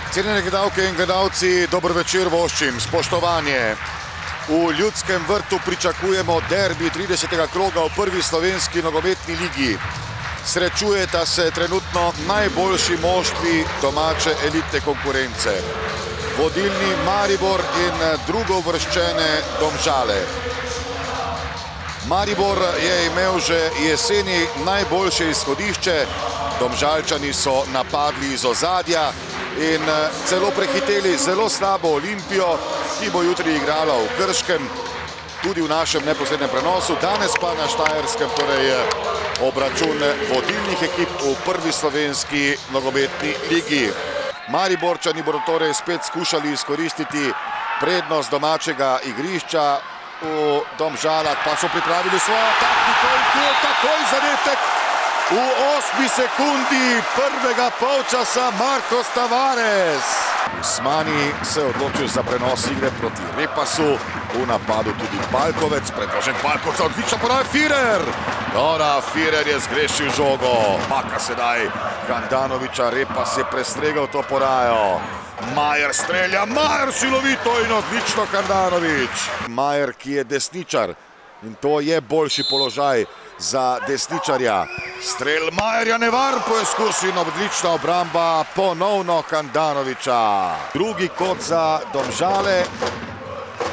Cenjene gledalke in gledalci, dober večer voščim, spoštovanje. V Ljudskem vrtu pričakujemo derbi 30. kroga v prvi slovenski nogometni ligi. Srečujeta se trenutno najboljši moštvi domače elitne konkurence. Vodilni Maribor in drugovrščene Domžale. Maribor je imel že jeseni najboljše izhodišče, Domžalčani so napadli iz ozadja in celo prehiteli zelo slabo Olimpijo, ki bo jutri igrala v Krškem, tudi v našem neposrednem prenosu. Danes pa na Štajerskem, torej obračun vodilnih ekip v prvi slovenski nogometni ligi. Mariborčani bodo torej spet skušali izkoristiti prednost domačega igrišča. V Domžalah pa so pripravili svojo taktiko in tu je takoj zadetek. V 8 sekundi prvega polčasa Marcos Tavares. Usmani se je odločil za prenos igre proti Repasu. V napadu tudi Balkovec, predložen Balkovca, odlična podaja Firer. Dora, Firer je zgrešil žogo. Paka sedaj Handanoviča, Repas je prestregal to podajo. Majer strelja, Majer silovito in odlično Handanovič. Majer, ki je desničar in to je boljši položaj za desničarja. Strel Majerja, nevaren poizkus in odlična obramba ponovno Handanoviča. Drugi kot za Domžale.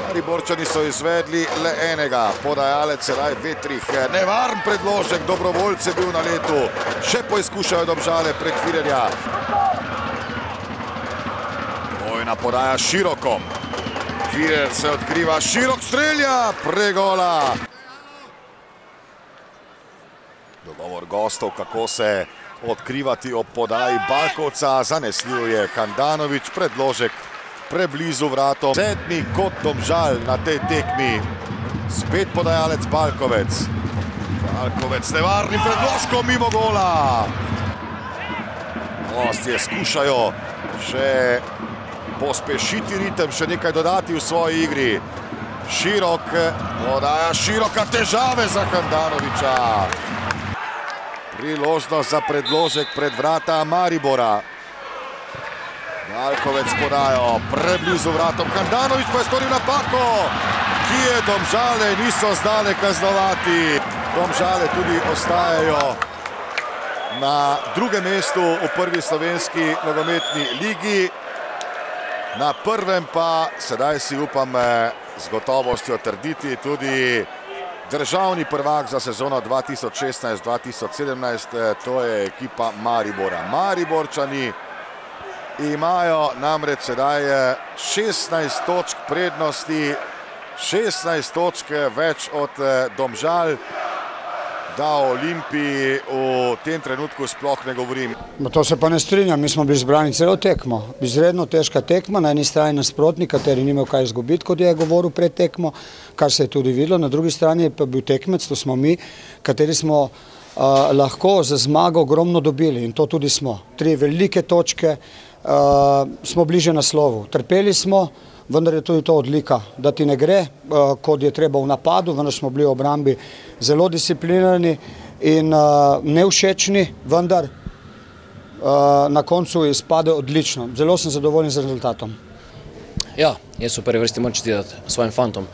Mariborčani so izvedli le enega. Podajalec Seraj Vetrih. Nevaren predložek, dobrovoljce bil na letu. Še poizkušajo Domžale prek Firerja. Dvojna podaja Širokom. Firer se odkriva, Širok strelja, pregola. Dogovor gostov, kako se odkrivati ob podaji Balkovca. Zanesljiv je Handanovič, predložek preblizu vratom. Sedmi kot Domžal na tej tekmi. Spet podajalec Balkovec. Balkovec nevarnim predložkom mimo gola. Gostje skušajo še pospešiti ritem, še nekaj dodati v svoji igri. Širok, podaja Široka, težave za Handanoviča. Priložnost za predložek pred vrata Maribora. Balkovec podajo preblizu vratom. Handanovič pa je storil napako, ki je Domžale niso znale kaznovati. Domžale tudi ostajajo na drugem mestu v prvi slovenski nogometni ligi. Na prvem pa, sedaj si upam z gotovostjo trditi, tudi državni prvak za sezono 2016-2017, to je ekipa Maribora. Mariborčani imajo namreč sedaj 16 točk prednosti, 16 točk več od Domžal, da o Olimpiji v tem trenutku sploh ne govorim. To se pa ne strinjam, mi smo bili zbrani celo tekmo. Izredno težka tekma, na eni strani nasprotnik, kateri ni imel kaj izgubiti, kot je govoril pred tekmo, kar se je tudi videlo, na drugi strani je pa bil tekmec, to smo mi, kateri smo lahko za zmago ogromno dobili in to tudi smo. 3 velike točke, smo bliže naslovu. Trpeli smo, vendar je tudi to odlika, da ti ne gre, kot je treba v napadu, vendar smo bili v obrambi zelo disciplinirani in nevšečni, vendar na koncu izpade odlično. Zelo sem zadovoljen z rezultatom. Ja, jaz v prvi vrsti moram čestitati svojim fantom.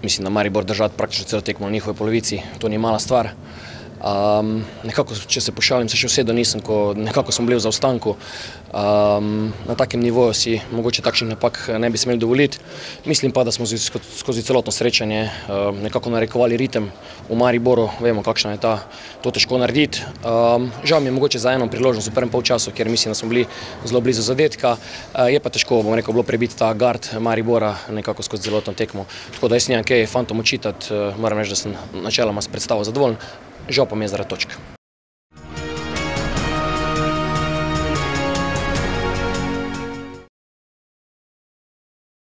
Mislim, da Maribor držati praktično celo tekmo na njihovi polovici, to ni mala stvar. Nekako, če se pošalim, se še vsedo nisem, ko nekako smo bili v zaostanku. Na takem nivoju si mogoče takšnih napak ne bi smeli dovoliti. Mislim pa, da smo skozi celotno srečanje nekako narekovali ritem v Mariboru. Vemo, kakšna je to težko narediti. Žal mi je mogoče za eno priložnost v prvem polčasu, ker mislim, da smo bili zelo blizu zadetka. Je pa težko, bom rekel, bilo prebiti ta gard Maribora nekako skozi celotno tekmo. Tako da jaz nimam kaj fantom očitati, moram reči, da sem načeloma s predstavo zadovoljen. Žal pa mi je zaradi točk.